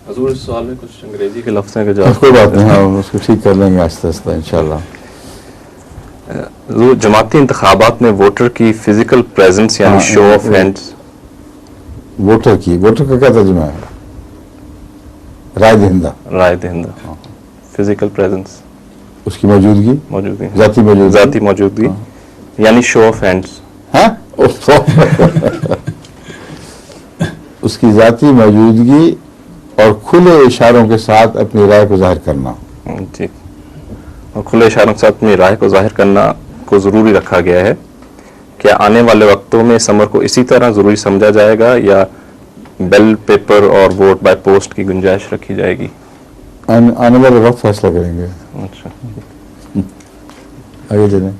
हजूर इस सवाल में कुछ अंग्रेजी के लफ्ज़ हैं कि जवाब कोई बात नहीं, हाँ उसको ठीक कर लेंगे आहिस्ता आहिस्ता इंशाल्लाह। हजूर, जमाती इंतखाबात में वोटर की फिजिकल प्रेजेंस यानी शो ऑफ हैंड्स, वोटर का क्या तर्जुमा है? राय दहिंदा, फिजिकल प्रेजेंस, उसकी मौजूदगी, जाती मौजूदगी यानी शो ऑफ हैंड्स। हाँ उसकी जाती मौजूदगी और खुले इशारों के साथ अपनी राय को जाहिर करना। जी, और खुले इशारों के साथ अपनी राय को जाहिर करना को ज़रूरी रखा गया है। क्या आने वाले वक्तों में इस अमर को इसी तरह ज़रूरी समझा जाएगा या बैल पेपर और वोट बाय पोस्ट की गुंजाइश रखी जाएगी? आने वाले वक्त फैसला करेंगे। अच्छा, आगे चलें।